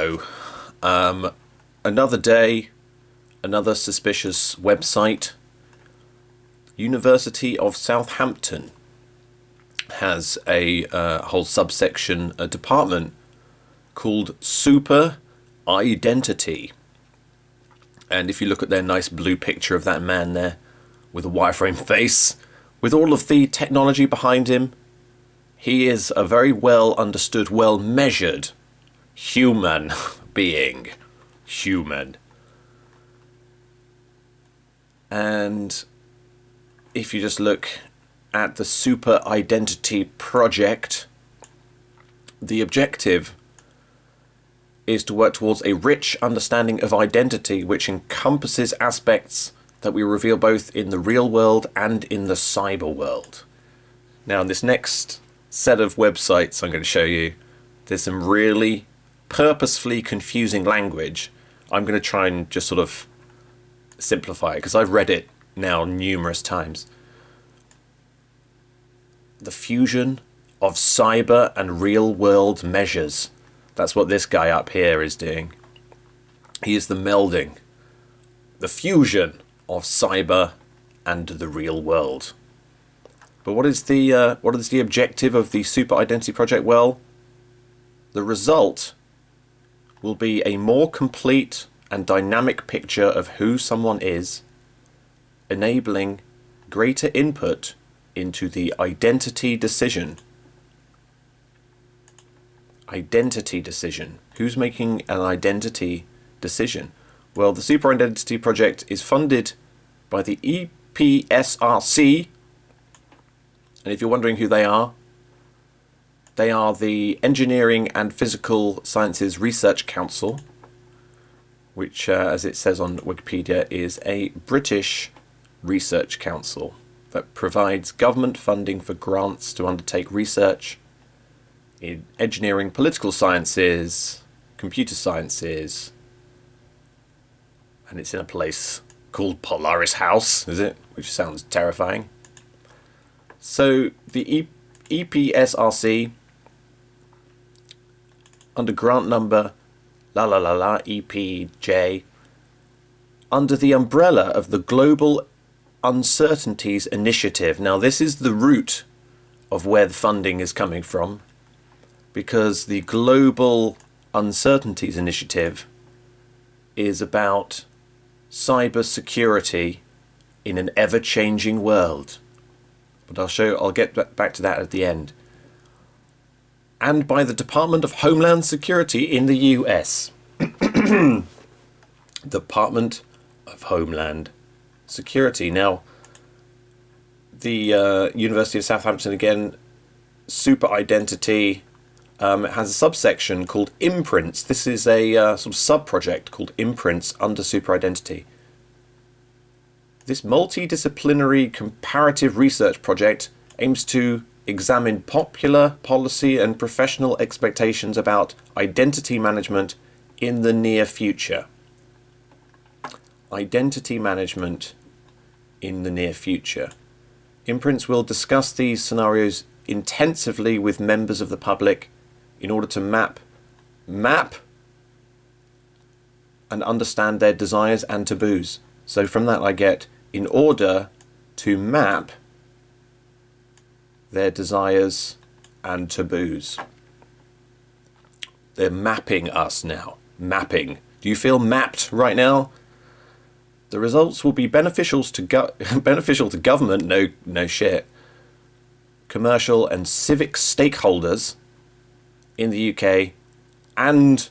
So, another day, another suspicious website. University of Southampton has a whole subsection, a department called Super Identity. And if you look at their nice blue picture of that man there with a wireframe face, with all of the technology behind him, he is a very well understood, well measured human being. Human. And if you just look at the Super Identity Project, the objective is to work towards a rich understanding of identity which encompasses aspects that we reveal both in the real world and in the cyber world. Now, in this next set of websites I'm going to show you, there's some really purposefully confusing language. I'm going to try and just sort of simplify it because I've read it now numerous times. The fusion of cyber and real world measures. That's what this guy up here is doing. He is the melding, the fusion of cyber and the real world. But what is the objective of the Super Identity Project? Well, the result will be a more complete and dynamic picture of who someone is, enabling greater input into the identity decision. Identity decision. Who's making an identity decision? Well, the Super Identity Project is funded by the EPSRC. And if you're wondering who they are the Engineering and Physical Sciences Research Council, which, as it says on Wikipedia, is a British research council that provides government funding for grants to undertake research in engineering, political sciences, computer sciences, and it's in a place called Polaris House, is it? Which sounds terrifying. So the EPSRC, under grant number EPJ, under the umbrella of the Global Uncertainties Initiative. Now, this is the root of where the funding is coming from, because the Global Uncertainties Initiative is about cyber security in an ever-changing world. But I'll get back to that at the end. And by the Department of Homeland Security in the US. Department of Homeland Security. Now, the University of Southampton, again, Super Identity, it has a subsection called Imprints. This is a sort of sub-project called Imprints under Super Identity. This multidisciplinary comparative research project aims to examine popular policy and professional expectations about identity management in the near future. Identity management in the near future. Imprints will discuss these scenarios intensively with members of the public in order to map and understand their desires and taboos. So from that I get, in order to map their desires and taboos. They're mapping us now. Mapping. Do you feel mapped right now? The results will be beneficial to government, no shit, commercial and civic stakeholders in the UK and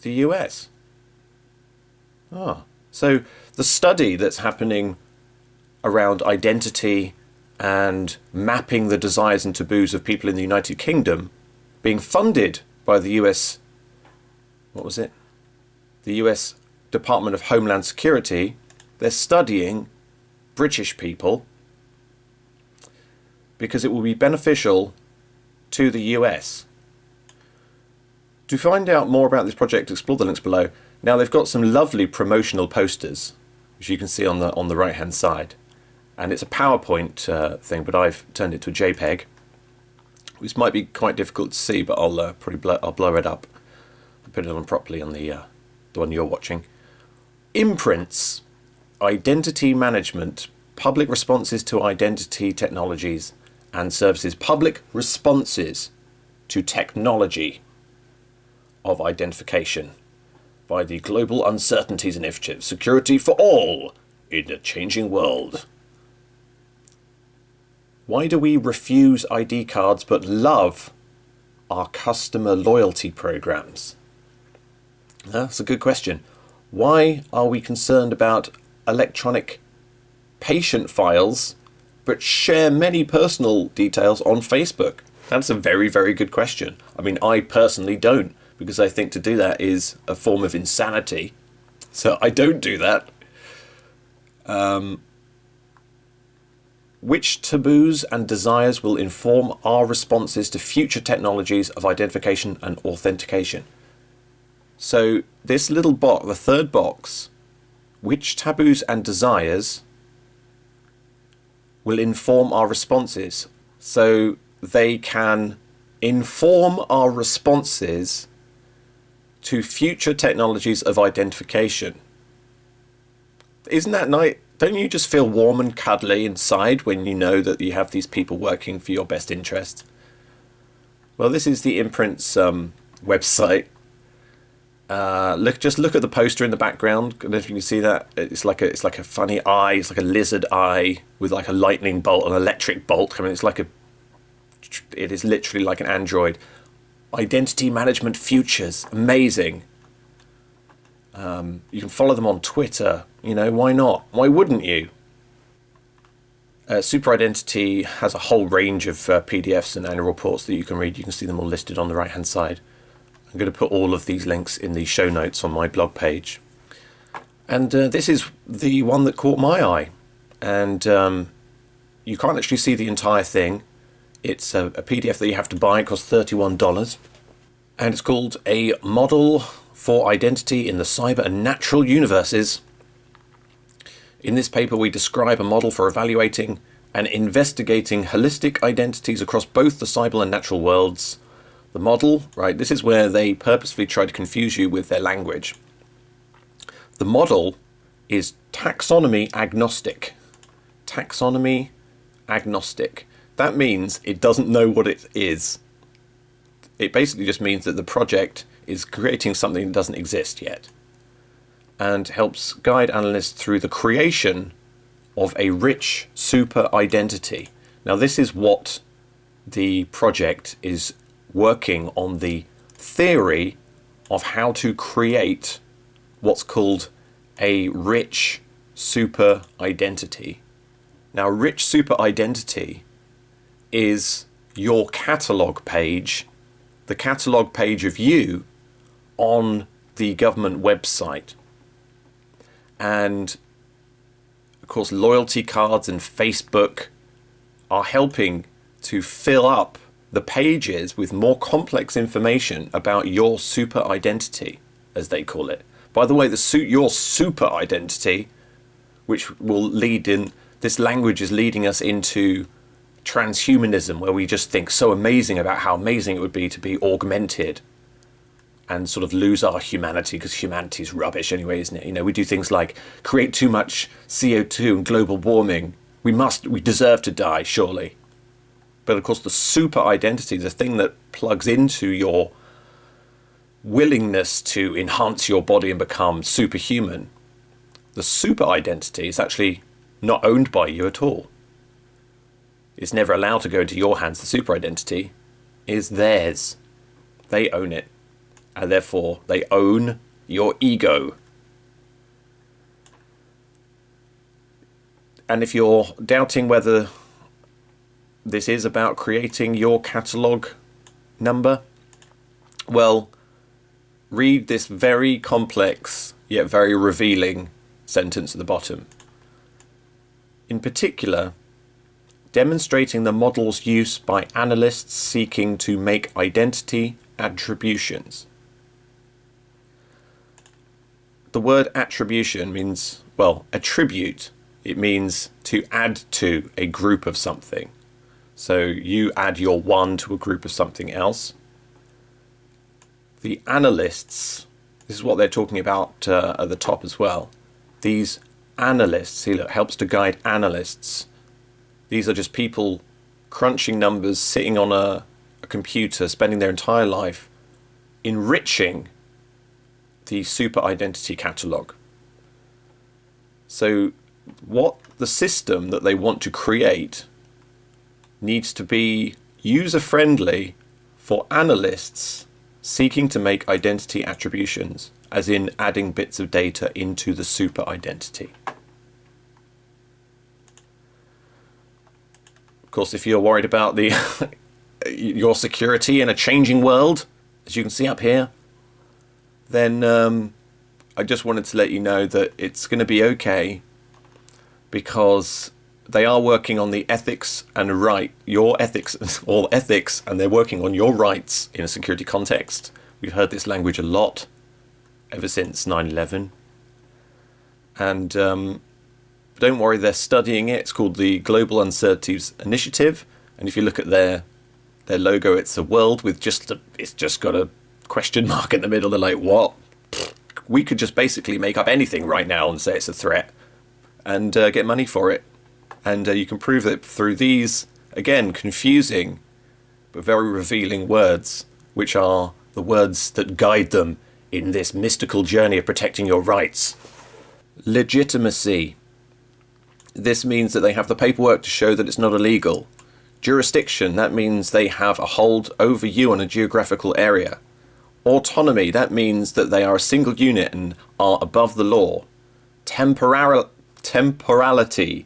the US. So the study that's happening around identity and mapping the desires and taboos of people in the United Kingdom, being funded by the US, the US Department of Homeland Security. They're studying British people because it will be beneficial to the US. To find out more about this project, explore the links below. Now, they've got some lovely promotional posters, which you can see on the right hand side. And it's a PowerPoint thing, but I've turned it to a JPEG, which might be quite difficult to see, but I'll blur it up. The put it on properly on the one you're watching. Imprints, identity management, public responses to identity technologies and services. Public responses to technology of identification by the Global Uncertainties Initiative. Security for all in a changing world. Why do we refuse ID cards but love our customer loyalty programs? That's a good question. Why are we concerned about electronic patient files but share many personal details on Facebook? That's a very, very good question. I mean, I personally don't, because I think to do that is a form of insanity. So I don't do that. Which taboos and desires will inform our responses to future technologies of identification and authentication? So this little box, the third box, which taboos and desires will inform our responses? So they can inform our responses to future technologies of identification. Isn't that nice? Don't you just feel warm and cuddly inside when you know that you have these people working for your best interest? Well, this is the Imprints website. Just look at the poster in the background. I don't know if you can see that. It's like a funny eye. It's like a lizard eye with like a lightning bolt, an electric bolt. I mean, it is literally like an android. Identity management futures, amazing. You can follow them on Twitter. You know, why not? Why wouldn't you? Super Identity has a whole range of PDFs and annual reports that you can read. You can see them all listed on the right hand side. I'm going to put all of these links in the show notes on my blog page. And this is the one that caught my eye. And you can't actually see the entire thing. It's a PDF that you have to buy. It costs $31. And it's called A Model for Identity in the Cyber and Natural Universes. In this paper, we describe a model for evaluating and investigating holistic identities across both the cyber and natural worlds. The model, right, this is where they purposefully try to confuse you with their language. The model is taxonomy agnostic. Taxonomy agnostic. That means it doesn't know what it is. It basically just means that the project is creating something that doesn't exist yet, and helps guide analysts through the creation of a rich super identity. Now, this is what the project is working on, the theory of how to create what's called a rich super identity. Now, rich super identity is your catalog page, the catalog page of you on the government website. And of course, loyalty cards and Facebook are helping to fill up the pages with more complex information about your super identity, as they call it. By the way, your super identity, which will lead in, this language is leading us into transhumanism, where we just think so amazing about how amazing it would be to be augmented and sort of lose our humanity, because humanity is rubbish anyway, isn't it? You know, we do things like create too much CO2 and global warming. We deserve to die, surely. But of course, the super identity, the thing that plugs into your willingness to enhance your body and become superhuman, the super identity is actually not owned by you at all. It's never allowed to go into your hands. The super identity is theirs. They own it. And therefore, they own your ego. And if you're doubting whether this is about creating your catalogue number, well, read this very complex yet very revealing sentence at the bottom. In particular, demonstrating the model's use by analysts seeking to make identity attributions. The word attribution means, well, attribute. It means to add to a group of something. So you add your one to a group of something else. the analysts, this is what they're talking about at the top as well. These analysts, see, look, helps to guide analysts. These are just people crunching numbers, sitting on a computer, spending their entire life enriching the super identity catalog. So what the system that they want to create needs to be user-friendly for analysts seeking to make identity attributions, as in adding bits of data into the super identity. Of course, if you're worried about the your security in a changing world, as you can see up here, then I just wanted to let you know that it's going to be okay, because they are working on the ethics and your ethics, all ethics, and they're working on your rights in a security context. We've heard this language a lot ever since 9/11. And don't worry, they're studying it. It's called the Global Uncertainties Initiative. And if you look at their logo, it's a world with it's just got a question mark in the middle. They're like, what? We could just basically make up anything right now and say it's a threat and get money for it. And you can prove it through these, again, confusing but very revealing words, which are the words that guide them in this mystical journey of protecting your rights. Legitimacy. This means that they have the paperwork to show that it's not illegal. Jurisdiction. That means they have a hold over you on a geographical area. Autonomy. That means that they are a single unit and are above the law. Temporality,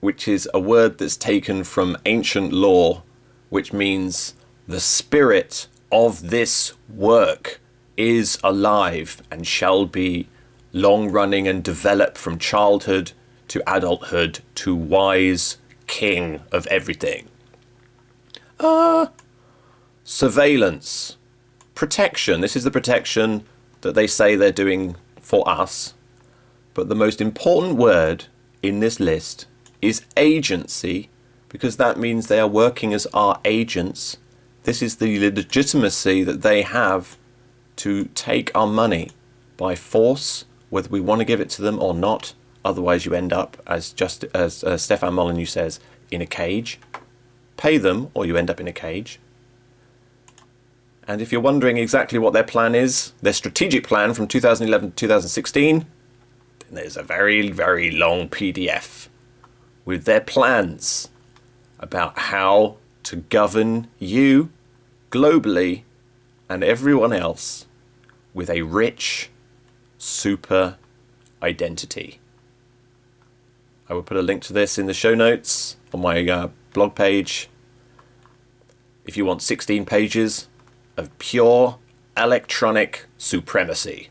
which is a word that's taken from ancient law, which means the spirit of this work is alive and shall be long-running and develop from childhood to adulthood to wise king of everything. Surveillance. Protection. This is the protection that they say they're doing for us. But the most important word in this list is agency, because that means they are working as our agents. This is the legitimacy that they have to take our money by force, whether we want to give it to them or not. Otherwise you end up, as Stefan Molyneux says, in a cage. Pay them or you end up in a cage. And if you're wondering exactly what their plan is, their strategic plan from 2011 to 2016, then there's a very, very long PDF with their plans about how to govern you globally and everyone else with a rich super identity. I will put a link to this in the show notes on my blog page if you want 16 pages of pure electronic supremacy.